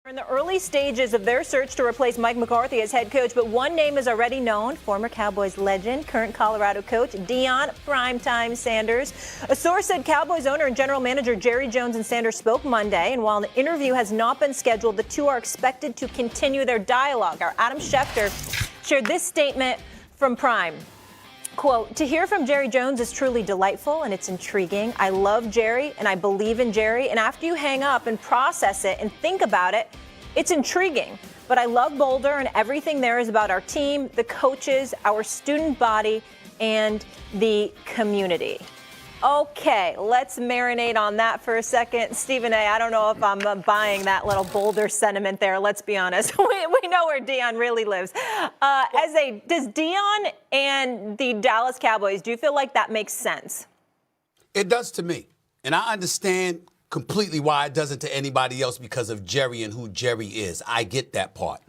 In the early stages of their search to replace Mike McCarthy as head coach, but one name is already known: former Cowboys legend, current Colorado coach Deion "Primetime" Sanders. A source said Cowboys owner and general manager Jerry Jones and Sanders spoke Monday, and while the interview has not been scheduled, the two are expected to continue their dialogue. Our Adam Schefter shared this statement from Prime. Quote, "To hear from Jerry Jones is truly delightful and it's intriguing. I love Jerry and I believe in Jerry. And after you hang up and process it and think about it, it's intriguing. But I love Boulder and everything there is about our team, the coaches, our student body, and the community." Okay, let's marinate on that for a second. Stephen A., I don't know if I'm buying that little Boulder sentiment there. Let's be honest. We know where Deion really lives. Does Deion and the Dallas Cowboys, do you feel like that makes sense? It does to me. And I understand completely why it doesn't to anybody else because of Jerry and who Jerry is. I get that part.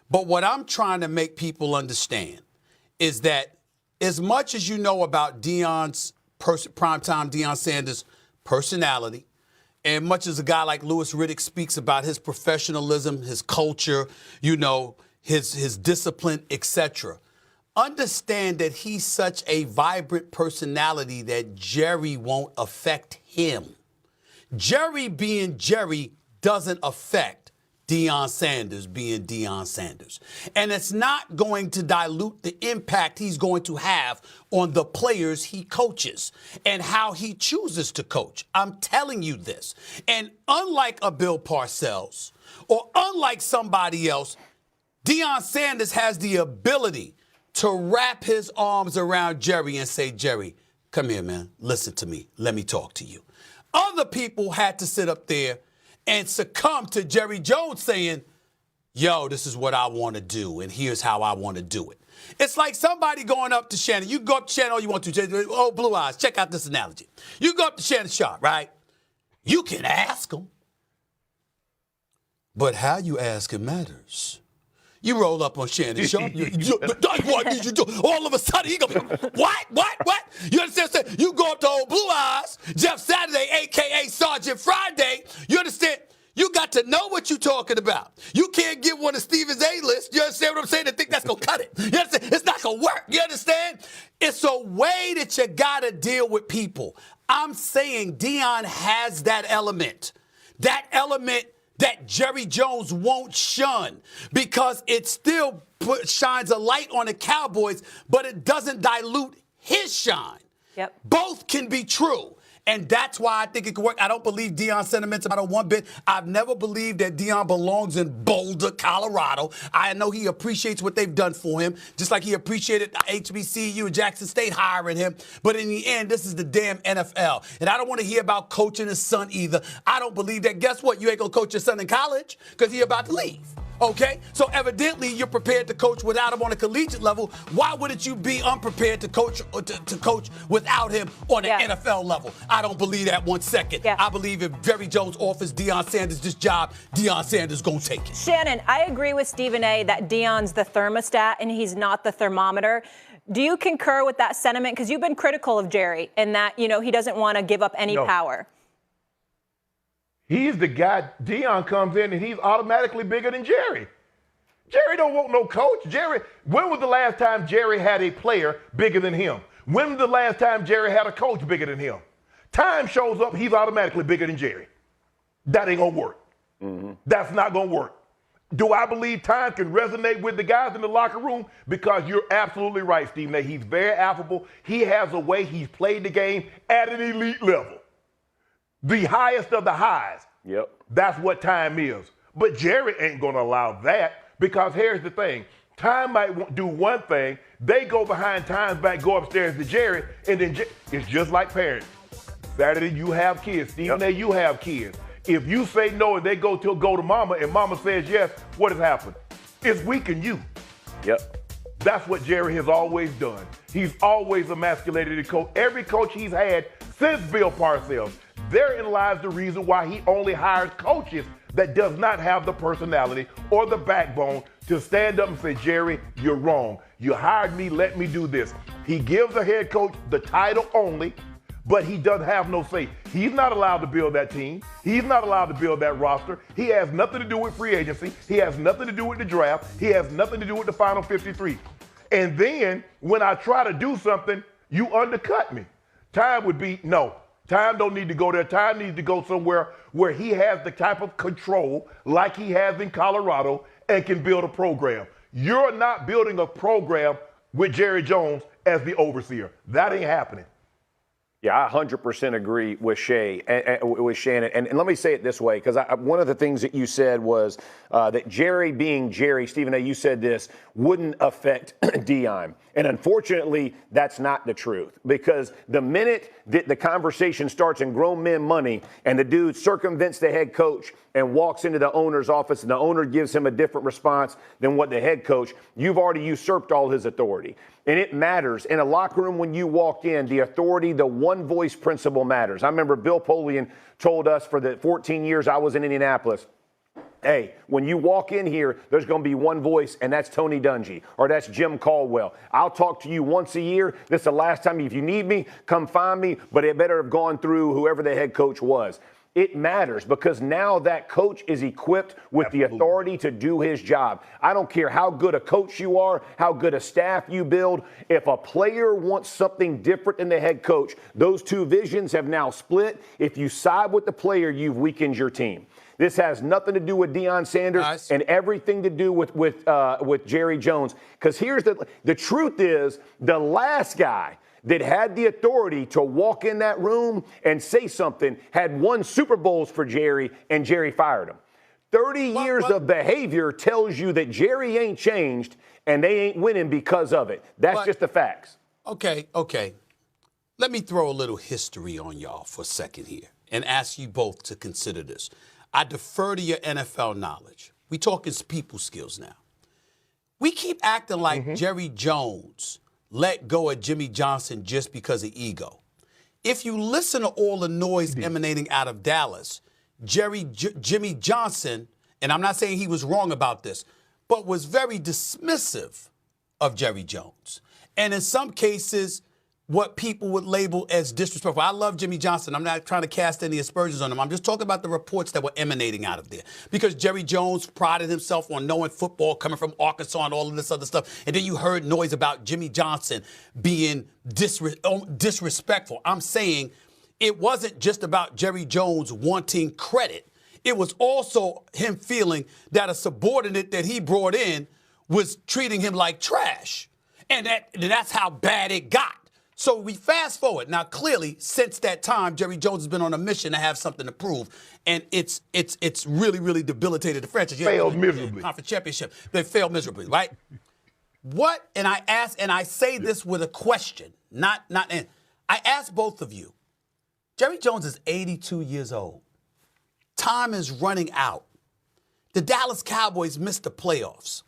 But what I'm trying to make people understand is that as much as you know about Deion's primetime Deion Sanders' personality, and much as a guy like Louis Riddick speaks about his professionalism, his culture, his discipline, etc., understand that he's such a vibrant personality that Jerry won't affect him. Jerry being Jerry doesn't affect Deion Sanders being Deion Sanders. And it's not going to dilute the impact he's going to have on the players he coaches and how he chooses to coach. I'm telling you this. And unlike a Bill Parcells or unlike somebody else, Deion Sanders has the ability to wrap his arms around Jerry and say, "Jerry, come here, man. Listen to me. Let me talk to you." Other people had to sit up there and succumb to Jerry Jones saying, "Yo, this is what I want to do, and here's how I want to do it." It's like somebody going up to Shannon. You go up to Shannon all you want to. Oh, Blue Eyes, check out this analogy. You go up to Shannon Sharpe, right? You can ask him. But how you ask him matters. You roll up on Shannon Sharpe. What did you do? All of a sudden, he goes, what? You understand? You go up to old Blue Eyes, Jeff Saturday, a.k.a. Sergeant Friday. You understand? You got to know what you're talking about. You can't get one of Stevens A-list. You understand what I'm saying? And think that's going to cut it. You understand? It's not going to work. You understand? It's a way that you got to deal with people. I'm saying Deion has that element. That element that Jerry Jones won't shun because it still shines a light on the Cowboys, but it doesn't dilute his shine. Yep. Both can be true. And that's why I think it can work. I don't believe Deion's sentiments about it one bit. I've never believed that Deion belongs in Boulder, Colorado. I know he appreciates what they've done for him, just like he appreciated HBCU and Jackson State hiring him. But in the end, this is the damn NFL. And I don't want to hear about coaching his son either. I don't believe that. Guess what? You ain't going to coach your son in college because he's about to leave. Okay? So evidently you're prepared to coach without him on a collegiate level. Why wouldn't you be unprepared to coach without him on an NFL level? I don't believe that one second. Yeah. I believe if Jerry Jones offers Deion Sanders this job, Deion Sanders going to take it. Shannon, I agree with Stephen A. that Deion's the thermostat and he's not the thermometer. Do you concur with that sentiment? Because you've been critical of Jerry in that, he doesn't want to give up any power. He's the guy. Deion comes in and he's automatically bigger than Jerry. Jerry don't want no coach. When was the last time Jerry had a player bigger than him? When was the last time Jerry had a coach bigger than him? Time shows up, he's automatically bigger than Jerry. That ain't gonna work. Mm-hmm. That's not gonna work. Do I believe time can resonate with the guys in the locker room? Because you're absolutely right, Stephen, that he's very affable. He has a way he's played the game at an elite level. The highest of the highs. Yep. That's what time is. But Jerry ain't going to allow that because here's the thing. Time might do one thing. They go behind Time's back, go upstairs to Jerry, and then it's just like parents. Saturday, you have kids. Stephen A., you have kids. If you say no and they go to mama and mama says yes, what has happened? It's weakened you. Yep. That's what Jerry has always done. He's always emasculated the coach. Every coach he's had since Bill Parcells. Therein lies the reason why he only hires coaches that does not have the personality or the backbone to stand up and say, "Jerry, you're wrong. You hired me, let me do this." He gives the head coach the title only, but he doesn't have no say. He's not allowed to build that team. He's not allowed to build that roster. He has nothing to do with free agency. He has nothing to do with the draft. He has nothing to do with the final 53. And then when I try to do something, you undercut me. Time would be, no, Time don't need to go there. Time needs to go somewhere where he has the type of control like he has in Colorado and can build a program. You're not building a program with Jerry Jones as the overseer. That ain't happening. Yeah, I 100% agree with Shannon. And let me say it this way, because one of the things that you said was that Jerry being Jerry, Stephen A., you said this, wouldn't affect Deion. And unfortunately, that's not the truth, because the minute that the conversation starts in grown men money and the dude circumvents the head coach and walks into the owner's office and the owner gives him a different response than what the head coach, you've already usurped all his authority. And it matters. In a locker room, when you walk in, the authority, the one voice principle matters. I remember Bill Polian told us for the 14 years I was in Indianapolis, hey, when you walk in here, there's going to be one voice, and that's Tony Dungy, or that's Jim Caldwell. I'll talk to you once a year. This is the last time. If you need me, come find me, but it better have gone through whoever the head coach was. It matters because now that coach is equipped with the authority to do his job. I don't care how good a coach you are, how good a staff you build. If a player wants something different than the head coach, those two visions have now split. If you side with the player, you've weakened your team. This has nothing to do with Deion Sanders and everything to do with Jerry Jones. Because here's the truth is, the last guy that had the authority to walk in that room and say something had won Super Bowls for Jerry, and Jerry fired him. 30 years of behavior tells you that Jerry ain't changed and they ain't winning because of it. That's just the facts. Okay. Let me throw a little history on y'all for a second here and ask you both to consider this. I defer to your NFL knowledge. We talking people skills now. We keep acting like Jerry Jones let go of Jimmy Johnson just because of ego. If you listen to all the noise emanating out of Dallas, Jimmy Johnson, and I'm not saying he was wrong about this, but was very dismissive of Jerry Jones. And in some cases, what people would label as disrespectful. I love Jimmy Johnson. I'm not trying to cast any aspersions on him. I'm just talking about the reports that were emanating out of there. Because Jerry Jones prided himself on knowing football, coming from Arkansas and all of this other stuff. And then you heard noise about Jimmy Johnson being disrespectful. I'm saying it wasn't just about Jerry Jones wanting credit. It was also him feeling that a subordinate that he brought in was treating him like trash. And that's how bad it got. So we fast forward. Now, clearly, since that time, Jerry Jones has been on a mission to have something to prove. And it's really, really debilitated the franchise. Failed miserably. Conference championship. They failed miserably, right? What, and I ask, and I say this with a question, and I ask both of you. Jerry Jones is 82 years old. Time is running out. The Dallas Cowboys missed the playoffs.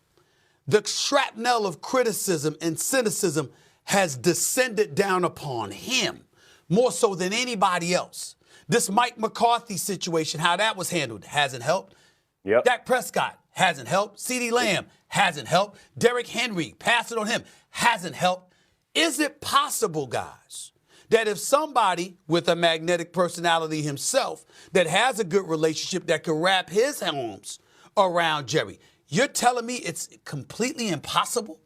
The shrapnel of criticism and cynicism has descended down upon him more so than anybody else. This Mike McCarthy situation, how that was handled, hasn't helped. Yep. Dak Prescott hasn't helped. CeeDee Lamb hasn't helped. Derrick Henry, pass it on him, hasn't helped. Is it possible, guys, that if somebody with a magnetic personality himself that has a good relationship that can wrap his arms around Jerry, you're telling me it's completely impossible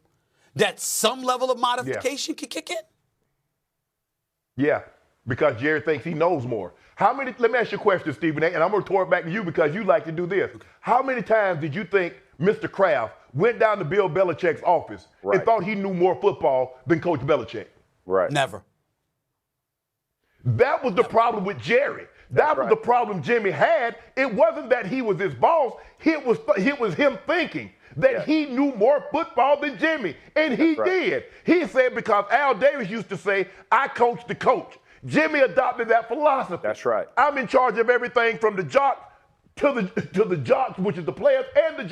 that some level of modification can kick in? Yeah, because Jerry thinks he knows more. Let me ask you a question, Stephen A., and I'm going to throw it back to you because you like to do this. How many times did you think Mr. Kraft went down to Bill Belichick's office and thought he knew more football than Coach Belichick? Right. Never. That was the problem with Jerry. That was the problem Jimmy had. It wasn't that he was his boss. It was him thinking that he knew more football than Jimmy. And he did. He said, because Al Davis used to say, I coach the coach. Jimmy adopted that philosophy. That's right. I'm in charge of everything from the jock to the jocks, which is the players, and the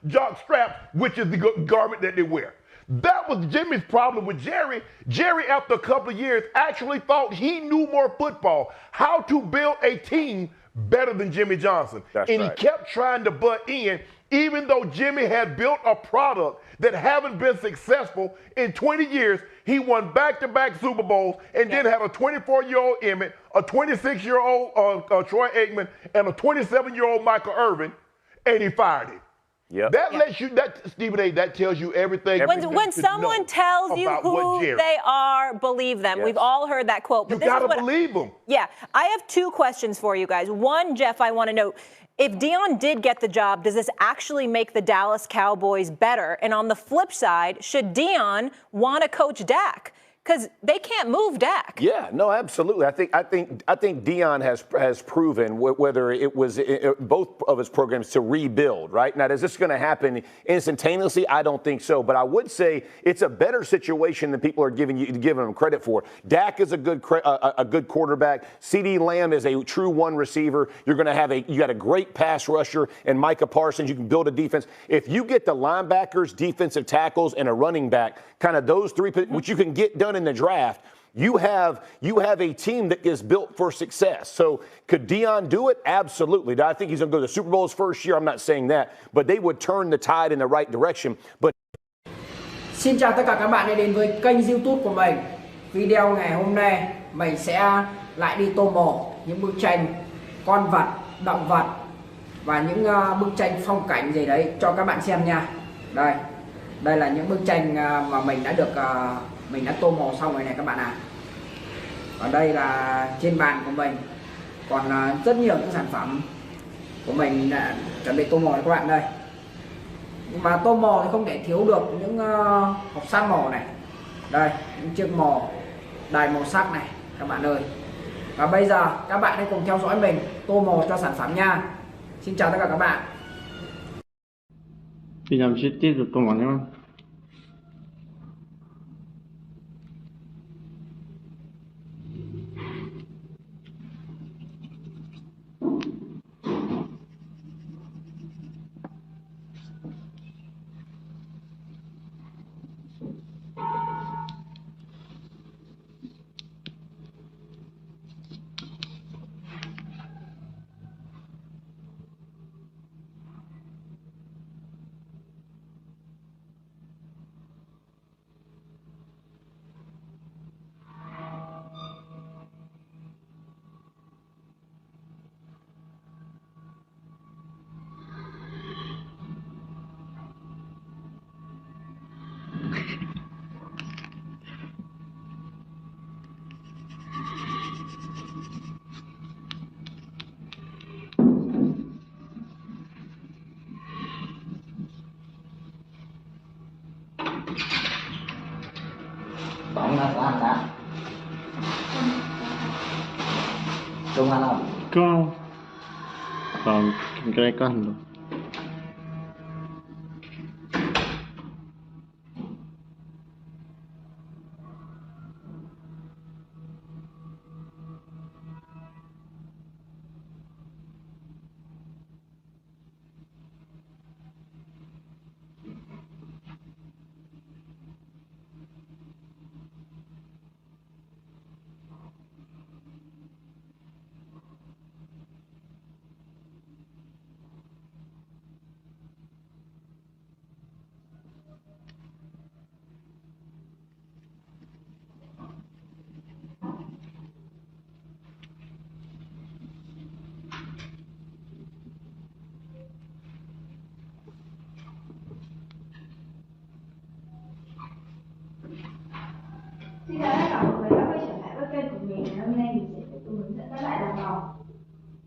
jock strap, which is the garment that they wear. That was Jimmy's problem with Jerry. Jerry, after a couple of years, actually thought he knew more football, how to build a team better than Jimmy Johnson. He kept trying to butt in, even though Jimmy had built a product that haven't been successful in 20 years. He won back-to-back Super Bowls and then had a 24-year-old Emmett, a 26-year-old Troy Aikman, and a 27-year-old Michael Irvin, and he fired him. Yep. That lets you, Stephen A., that tells you everything. When someone tells you who they are, believe them. Yes. We've all heard that quote. But you got to believe them. Yeah. I have two questions for you guys. One, Jeff, I want to know, if Deion did get the job, does this actually make the Dallas Cowboys better? And on the flip side, should Deion want to coach Dak? Because they can't move Dak. Yeah, no, absolutely. I think Deion has proven whether it was both of his programs to rebuild. Right now, is this going to happen instantaneously? I don't think so. But I would say it's a better situation than people are giving him credit for. Dak is a good quarterback. CeeDee Lamb is a true one receiver. You got a great pass rusher and Micah Parsons. You can build a defense. If you get the linebackers, defensive tackles, and a running back, kind of those three, which you can get done in the draft, you have a team that is built for success. So could Deion do it? Absolutely. Do I think he's going to go to the Super Bowl his first year? I'm not saying that, but they would turn the tide in the right direction. But xin chào tất cả các bạn đã đến với kênh YouTube của mình. Video ngày hôm nay mình sẽ lại đi tô màu những bức tranh con vật, động vật và những bức tranh phong cảnh gì đấy cho các bạn xem nha. Đây là những bức tranh mà mình đã tô màu xong rồi này các bạn ạ. Ở đây là trên bàn của mình còn rất nhiều những sản phẩm của mình đã chuẩn bị tô màu cho các bạn đây. Nhưng mà tô màu thì không thể thiếu được những hộp sáp màu này. Đây, những chiếc màu đầy màu sắc này các bạn ơi. Và bây giờ các bạn hãy cùng theo dõi mình tô màu cho sản phẩm nha. Xin chào tất cả các bạn. Thì làm chi tiết được tô màu nhé. Bạn là có ăn đã. Trung ăn không? Có. Còn cái này có hành đâu. Xin chào tất cả mọi người đã quay trở lại với kênh của mình. Ngày hôm nay mình sẽ tiếp tục hướng dẫn các bạn làm màu.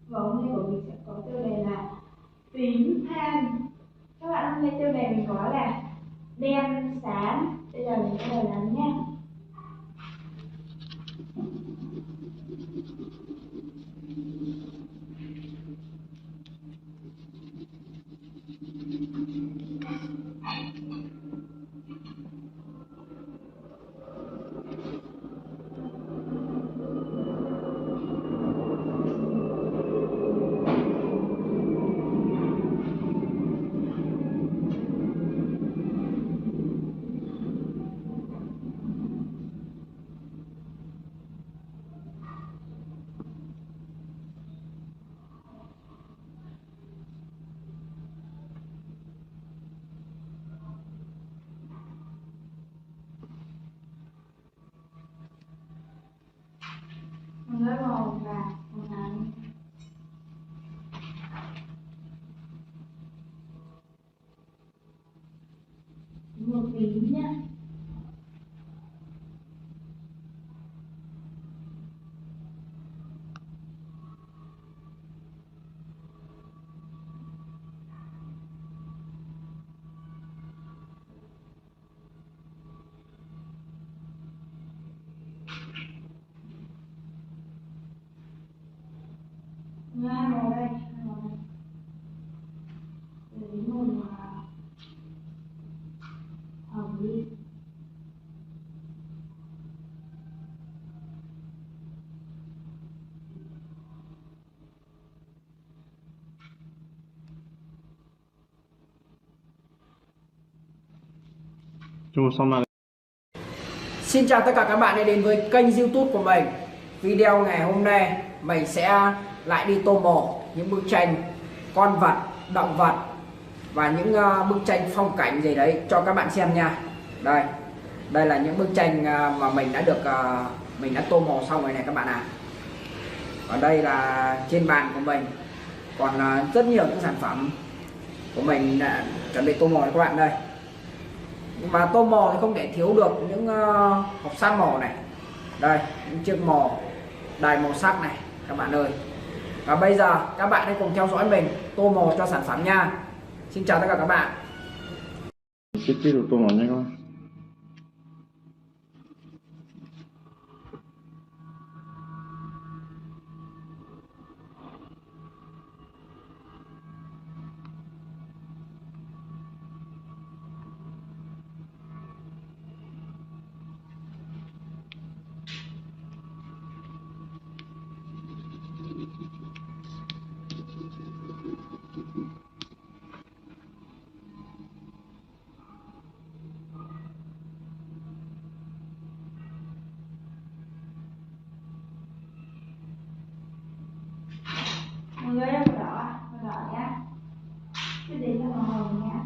Và hôm nay của mình sẽ có tiêu đề là tím than. Các bạn hôm nay tiêu đề mình có là đen xám. Bây giờ mình sẽ đầu làm nha. tím nhá. Hai màu đây, hai màu này. Để đến màu hồng đi. Chung xong là Xin chào tất cả các bạn đã đến với kênh YouTube của mình. Video ngày hôm nay mình sẽ lại đi tô màu những bức tranh con vật, động vật và những bức tranh phong cảnh gì đấy cho các bạn xem nha. Đây là những bức tranh mà mình đã tô màu xong rồi này các bạn ạ. Ở đây là trên bàn của mình còn rất nhiều những sản phẩm của mình đã chuẩn bị tô màu cho các bạn đây. Nhưng mà tô màu thì không thể thiếu được những hộp sáp màu này, đây những chiếc màu đài màu sắc này các bạn ơi. Và bây giờ các bạn hãy cùng theo dõi mình tô màu cho sản phẩm nha. Xin chào tất cả các bạn. tiếp tục tô màu nhé các bạn. Mọi người ơi, màu đỏ nhá. Cái đến là màu hồng nhá.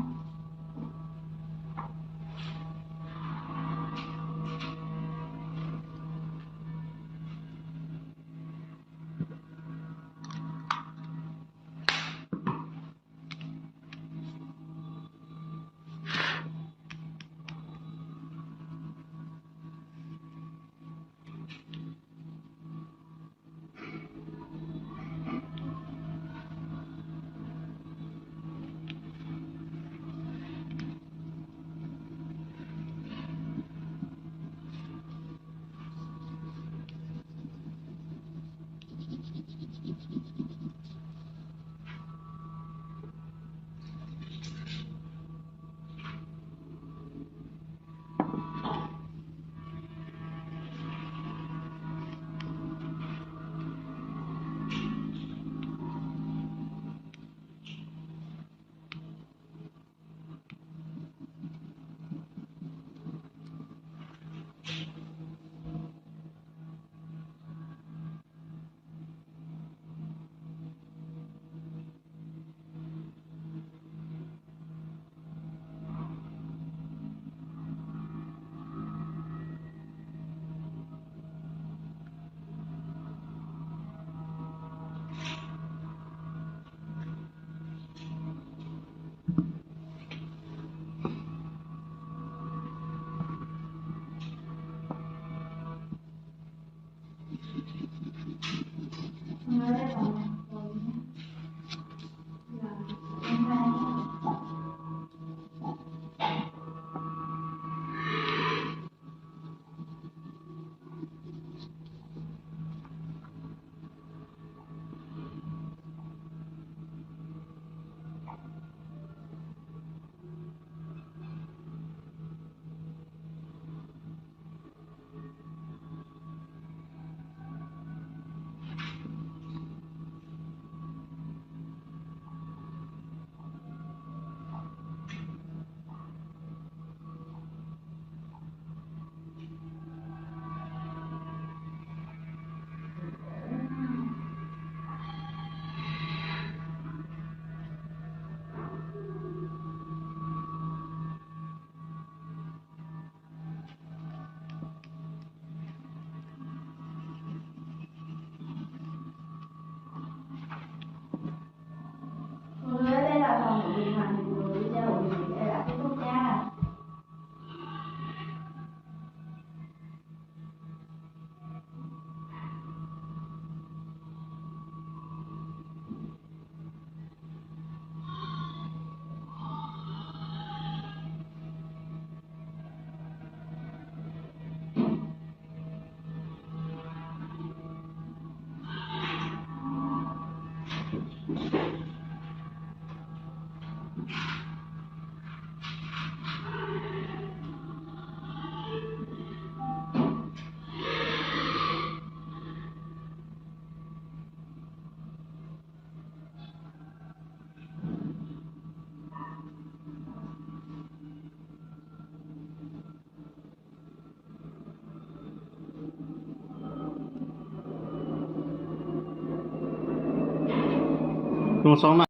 Con số